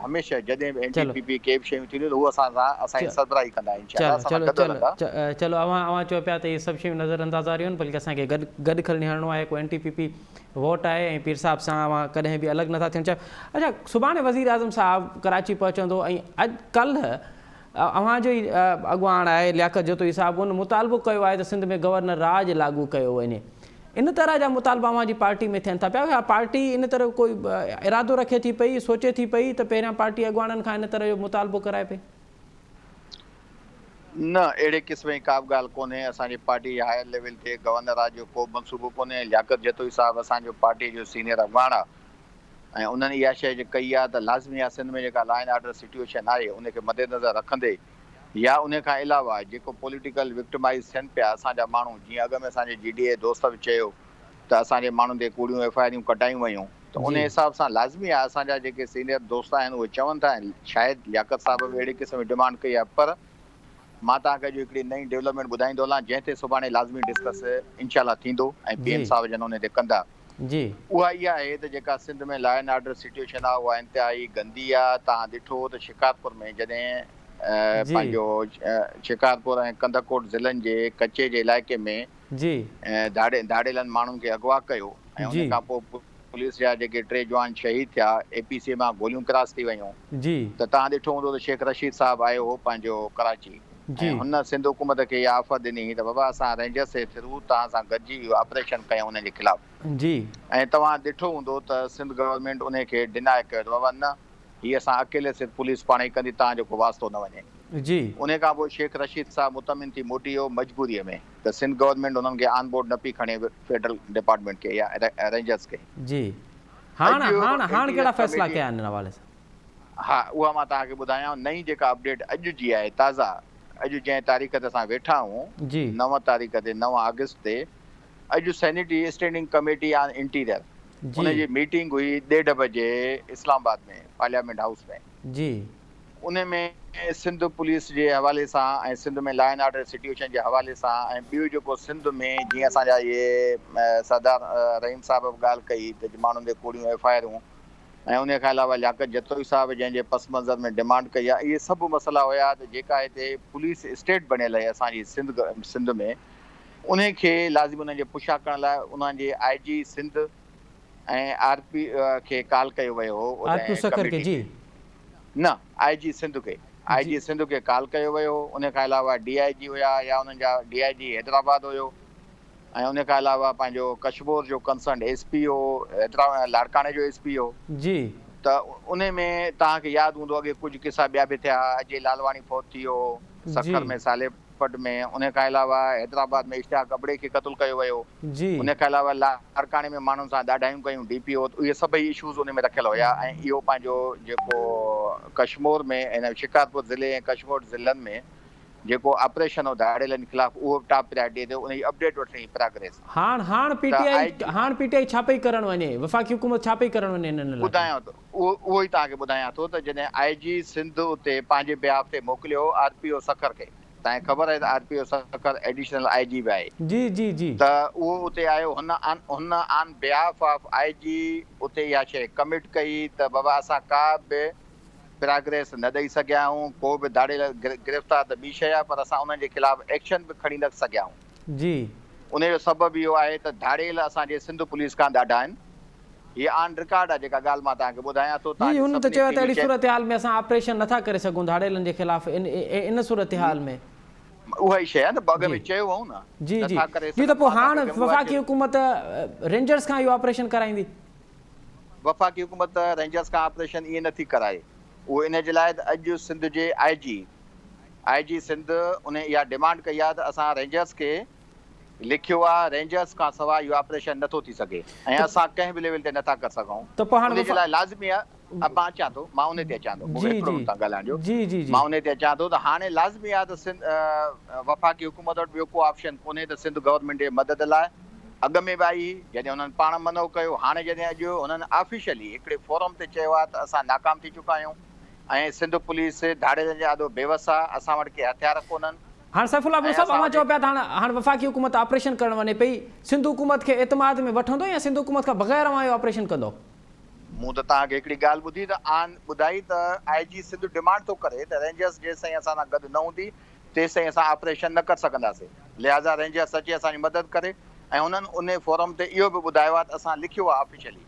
हमेशह जॾहिं बि NTPP के बि शयूं थींदियूं त उहो असांजी सरबराही कंदा इंशाअल्लाह, असां सां गॾु हलंदा। चलो अवां चयो पिया त इहे सभु शयूं नज़रअंदाज़ वारियूं आहिनि, बल्कि असांखे गॾु खणी हलणो आहे, को NTPP वोट आहे ऐं पीर साहिब सां अवां कॾहिं बि अलॻि नथा थियणु चाहियो। अच्छा, सुभाणे वज़ीर आज़म साहिबु कराची पहुचंदो ऐं अॼु कल्ह अव्हांजो ई अॻुवाण आहे लियाकत जोतोई साहिबु उन मुतालबो कयो आहे त सिंध में गवर्नर राज लागू कयो वञे। इन तरह जा मुतालबा अव्हांजी पार्टी में थियनि था पिया, या पार्टी इन तरह कोई इरादो रखे थी पई, सोचे थी पई त पहिरियां पार्टी अॻुवाणनि खां इन तरह जो मुतालबो कराए पई? न, अहिड़े क़िस्म जी का बि ॻाल्हि कोन्हे। असांजी पार्टी हायर लेवल ते गवर्नर राज जो को मनसूबो कोन्हे। लियाकत जोतोई साहिबु असांजो पार्टी जो सीनियर अॻुवाण आहे ऐं उन्हनि इहा शइ कई आहे त लाज़मी आहे सिंध में जेका लॉ एंड ऑर्डर सिचुएशन आहे उनखे मद्देनज़र रखंदे या उन खां अलावा जेको पॉलिटिकल विक्टिमाइज़ थियनि पिया असांजा माण्हू, जीअं अॻ में असांजे GDA दोस्त बि चयो त असांजे माण्हुनि ते कूड़ियूं FIR कटायूं वयूं, त उन हिसाब सां लाज़मी आहे असांजा जेके सीनियर दोस्त आहिनि उहे चवनि था, शायदि लियाकत साहिब बि अहिड़ी क़िस्म जी डिमांड कई आहे, पर मां तव्हांखे अॼु हिकिड़ी नई डेवलपमेंट ॿुधाईंदो हलां जंहिं ते सुभाणे लाज़मी डिस्कस इंशाअल्लाह थींदो ऐं PM साहिब जन उन ते कंदा। उहा इहा आहे त जेका सिंध में लॉ एंड ऑर्डर सिचुएशन आहे उहा इंतिहाई गंदी आहे। तव्हां ॾिठो त शिकारपुर में जॾहिं पंहिंजो शिकारपुर ऐं कंदकोट ज़िलनि जे कचे जे इलाइक़े में धाड़ेलनि माण्हुनि खे अगवा कयो ऐं उन खां पोइ पुलिस जा जेके 3 जवान शहीद थिया, APC मां गोलियूं क्रॉस थी वयूं, त तव्हां ॾिठो हूंदो त शेख रशीद साहिबु आयो हो पंहिंजो कराची ऐं हुन सिंध हुकूमत खे इहा ऑफर ॾिनी त बाबा असां रेंजर्स जे थ्रू तव्हां सां गॾिजी ऑपरेशन कयूं उन जे ख़िलाफ़। ऐं तव्हां ॾिठो हूंदो त सिंध गवर्नमेंट उन खे डिनाए कयो त बाबा न, हीअ असां अकेले सिर्फ़ु पुलिस पाण ई कंदी, तव्हांजो को वास्तो न वञे। उन खां पोइ शेख रशीद साहिबु मुतमिन थी मोटी वियो मजबूरीअ में, त सिंध गवर्नमेंट उन्हनि खे ऑन बोर्ड न पई खणे फेडरल डिपार्टमेंट खे या रेंजर्स खे। हाणे कहिड़ा फ़ैसिला कया आहिनि इन हवाले सां? हा, उहा मां तव्हांखे ॿुधायां। नई जेका अपडेट अॼु जी आहे ताज़ा, अॼु जंहिं तारीख़ ते असां वेठा आहियूं 9 तारीख़ ते 9 अगस्त ते, अॼु sanitary standing committee on interior उनजी मीटिंग हुई 1:30 बजे इस्लामाबाद में पार्लियामेंट हाउस में। उन में सिंध पुलिस जे हवाले सां ऐं सिंध में लॉ एंड ऑर्डर सिचुएशन जे हवाले सां ऐं ॿियो जेको सिंध में जीअं असांजा इहे सरदार रहीम साहिब बि ॻाल्हि कई त माण्हुनि ते कूड़ियूं FIR ऐं उन खां अलावा लियाकत जोतोई साहिब जंहिंजे पस मंज़र में डिमांड कई आहे, इहे सभु मसइला हुया त जेका हिते पुलिस स्टेट बणियल आहे असांजी सिंध में, उन खे लाज़िमी उन्हनि जे पुछा करण लाइ उन्हनि जे IG सिंध ऐं RP खे कॉल कयो वियो हो। न, IG सिंध खे कॉल कयो वियो। उन खां अलावा DIG हुया या उन्हनि जा DIG हैदराबाद हुयो ऐं उन खां अलावा पंहिंजो कश्मीर जो कंसर्न SP हो, लाड़काणे जो SP हो। त उन में तव्हांखे यादि हूंदो अॻे कुझु किसा ॿिया बि थिया, अजय लालवाणी फौत थी वियो सखर में, सालेपट में। उन खां अलावा हैदराबाद में इश्तियाक अबड़े खे क़तल कयो वियो। उन खां अलावा लाड़काणे में माण्हुनि सां ॾाढायूं कयूं DPO, इहे सभई इशूज़ उन में रखियल हुया। ऐं इहो पंहिंजो जेको कश्मीर में ऐं शिकारपुर ज़िले ऐं कश्मीर ज़िलनि में जेको ऑपरेशन हो धाड़ेलनि ख़िलाफ़, उहो टॉप प्रायोरिटी ते उन जी अपडेट वठणी प्रोग्रेस। हाण PTI छा पई करणु वञे, वफ़ाक़ी हुकूमत छा पई करणु वञे इन्हनि लाइ? ॿुधायां थो, उहो ई तव्हांखे ॿुधायां थो त जॾहिं IG सिंध उते पंहिंजे बिहाफ ते मोकिलियो RPO सखर खे, तव्हांखे ख़बर आहे त RPO सखर एडिशनल IG बि आहे, त उहो उते आयो। हुन ऑन बिहाफ ऑफ IG उते इहा शइ कमिट कई त बाबा असां का बि प्रोग्रेस न ॾेई सघिया आहियूं, को बि धाड़ेल गिरफ़्तार त ॿी शइ आहे, पर असां उन्हनि जे ख़िलाफ़ एक्शन बि खणी न सघिया आहियूं। उन जो सबबु इहो आहे त धाड़ेल असांजे सिंध पुलिस खां ॾाढा आहिनि। हीअ ऑन रिकॉर्ड आहे जेका ॻाल्हि मां तव्हांखे ॿुधायां थो। हुन त चयो त अहिड़ी सूरत हाल में असां ऑपरेशन नथा करे सघूं धाड़ेलनि जे ख़िलाफ़ इन सूरत हाल में। उहा ई शइ आहे न, अॻ में चयो हुओ न नथा करे सघूं। त पोइ हाणे वफ़ाक़ी हुकूमत रेंजर्स खां इहो ऑपरेशन कराईंदी? वफ़ाक़ी हुकूमत रेंजर्स खां ऑपरेशन ईअं नथी कराए। उहो इन जे लाइ त अॼु सिंध जे IG सिंध उन इहा डिमांड कई आहे त असां रेंजर्स खे लिखियो आहे, रेंजर्स खां सवाइ इहो ऑपरेशन नथो थी सघे ऐं असां कंहिं बि लेवल ते नथा करे सघूं। त पोइ हाणे उन जे लाइ लाज़मी आहे, मां अचां थो, मां उन ते अचां थो, मूंखे हिकिड़ो मिंट ॻाल्हाइण जो, मां उन ते अचां थो त हाणे लाज़मी आहे त सिंध वफ़ाक़ी हुकूमत वटि ॿियो को ऑप्शन कोन्हे त सिंध गवर्नमेंट जे मदद लाइ अॻ में बि आई जॾहिं हुननि पाण मनो कयो, हाणे जॾहिं अॼु हुननि ऑफिशियली हिकिड़े फोरम ते चयो आहे त असां नाकाम थी चुका आहियूं ऐं सिंध पुलिस धाड़ेलनि जे ॾाढो बेवस आहे, असां वटि के हथियार कोन्हनि। हाणे सैफुल्ला आबरू साहब, चओ पिया त हाणे वफ़ाक़ी हुकूमत ऑपरेशन करणु वञे पई, सिंध हुकूमत खे एतमाद में वठंदो या सिंध हुकूमत खां बग़ैर इहो ऑपरेशन कंदो? मूं त तव्हांखे हिकिड़ी ॻाल्हि ॿुधी त ॿुधाई त IG सिंध डिमांड थो करे त रेंजर्स जेसिताईं असां सां गॾु न हूंदी तेसिताईं असां ऑपरेशन न करे सघंदासीं, लिहाज़ा रेंजर्स अची असांजी मदद करे। ऐं हुननि उन फोरम ते इहो बि ॿुधायो आहे त असां लिखियो आहे ऑफिशियली,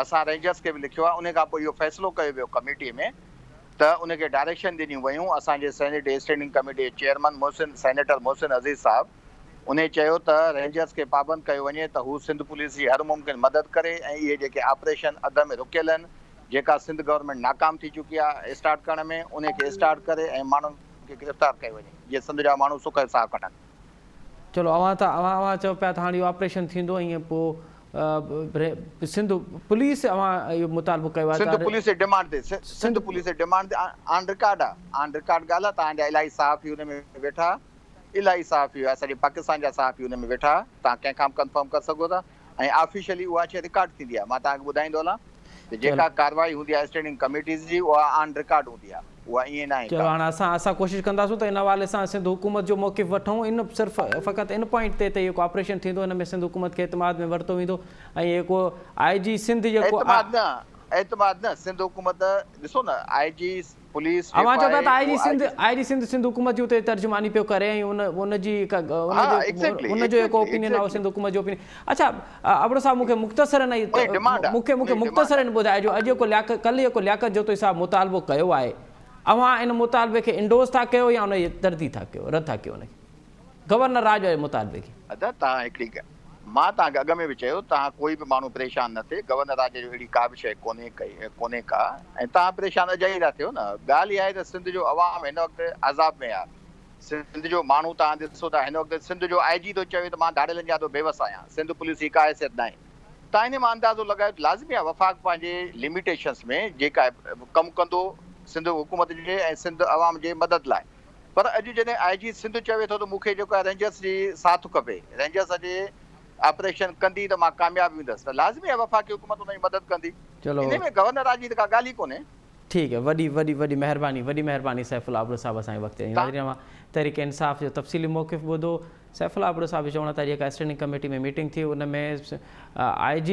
असां रेंजर्स खे बि लिखियो आहे। उन खां पोइ इहो फ़ैसिलो कयो वियो कमेटीअ में त उनखे डायरेक्शन ॾिनियूं वयूं। असांजे सेनेट स्टैंडिंग कमेटी जे चेयरमैन सेनेटर मोहसिन अज़ीज़ साहब, उन चयो त रेंजर्स खे पाबंद कयो वञे त हू सिंध पुलिस जी हर मुमकिन मदद करे ऐं इहे जेके ऑपरेशन अध में रुकियल आहिनि, जेका सिंध गवर्नमेंट नाकाम थी चुकी आहे स्टार्ट करण में, उनखे स्टार्ट करे ऐं माण्हुनि खे गिरफ़्तार कयो वञे जीअं सिंध जा माण्हू सुख साह कढनि। चलो, अवां चओ पिया त हाणे इहो ऑपरेशन थींदो, ईअं पोइ सिंध पुलिस इहो मुतालबो कयो आहे? सिंध पुलिस जे डिमांड ते, सिंध पुलिस जे डिमांड ते ऑन रिकॉर्ड आहे, ऑन रिकॉर्ड ॻाल्हि आहे। तव्हांजा इलाही सहाफ़ी हुन में वेठा, इलाही सहाफ़ी सॼे पाकिस्तान जा सहाफ़ी हुन में वेठा, तव्हां कंहिंखां बि कंफर्म करे सघो था ऐं ऑफिशियली उहा शइ रिकॉर्ड थींदी आहे। मां तव्हांखे ॿुधाईंदो हलां त जेका कार्रवाई हूंदी आहे स्टैंडिंग कमेटीज़ जी, उहा ऑन रिकॉर्ड हूंदी आहे, उहा ईअं न आहे। चलो, हाणे असां कोशिशि कंदासीं त इन हवाले सां सिंध हुकूमत जो मौक़िफ़ वठूं। इन सिर्फ़ु फ़क़ति इन पॉइंट ते त इहो ऑपरेशन थींदो, हिन में सिंध हुकूमत खे एतमाद में वरितो वेंदो ऐं जेको IG सिंध जेको एतमाद न सिंध हुकूमत, ॾिसो न IG पुलिस अवां चओ पिया त IG सिंध हुकूमत जी उते तर्जुमानी पियो करे ऐं उनजी उनजो जेको ओपिनियन आहे सिंध हुकूमत जो ओपिनियन। अच्छा आबरू साहब, मूंखे मुख़्तसरन ॿुधाइजो, अॼु जेको कल्ह जेको लियाकत जोतोई साहब मुतालबो कयो आहे, अवां इन मुतालबे खे इंडोस था कयो या उनजी तरदी था कयो, रद्द था कयो उनखे, गवर्नर राज जे मुतालबे खे? तव्हां हिकिड़ी मां तव्हांखे अॻ में बि चयो, तव्हां कोई बि माण्हू परेशान न थिए, गवर्नर राज जो अहिड़ी का बि शइ कोन्हे का, ऐं तव्हां परेशान अजाई था थियो न। ॻाल्हि इहा आहे त सिंध जो अवाम हिन वक़्तु अज़ाब में आहे। सिंध जो माण्हू तव्हां ॾिसो था, हिन वक़्तु सिंध जो IG थो चवे त मां धाड़ेलनि जा बेवस आहियां, सिंध पुलिस जी का हैसियत न आहे। तव्हां हिन मां अंदाज़ो लॻायो, लाज़मी आहे वफ़ाक़ पंहिंजे लिमिटेशन्स में जेका कमु कंदो सिंध हुकूमत जे ऐं सिंध अवाम जे मदद लाइ। पर अॼु जॾहिं IG सिंध चवे थो त मूंखे जेको आहे रेंजर्स जी साथ खपे, रेंजर्स अॼु ऑपरेशन कंदी त मां कामयाबु वेंदुसि, त लाज़मी आहे वफ़ाक़ी हुकूमत हुनजी मदद कंदी। चलो, इन में गवर्नर राज जी त का ॻाल्हि ई कोन्हे। ठीकु है, वॾी महिरबानी सैफुल्ला आबरू साहब असांजे वक़्तु नाज़रीन तहरीक इंसाफ़ जो तफ़सीली मौक़िफ़ ॿुधो। सैफुल्ला आबरू साहब चवण था जेका स्टैंडिंग कमेटी में मीटिंग थी उन में IG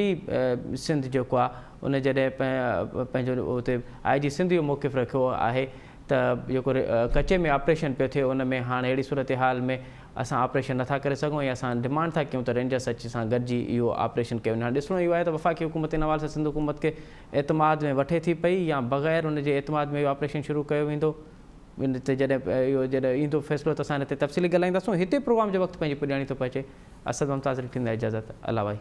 सिंध जेको आहे उन जॾहिं पंहिंजो उते IG सिंध जो मौक़िफ़ रखियो आहे त जेको कचे में ऑपरेशन पियो थिए, उन में हाणे अहिड़ी सूरत हाल में असां ऑपरेशन नथा करे सघूं या असां डिमांड था कयूं त रेंजर्स अची सां गॾिजी इहो ऑपरेशन कयो। हाणे ॾिसणो इहो आहे त वफ़ाक़ी हुकूमत इन हवाले सां सिंध हुकूमत खे एतमाद में वठे थी पई या बग़ैर उनजे एतमाद में इहो ऑपरेशन शुरू कयो वेंदो। इन ते जॾहिं ईंदो फ़ैसिलो त असां हिन ते तफ़सीली ॻाल्हाईंदासीं। हिते प्रोग्राम जे वक़्तु पंहिंजी पुॼाणी थो पहुचे। असद मुमताज़ थींदा इजाज़त, अल्लाह भाई।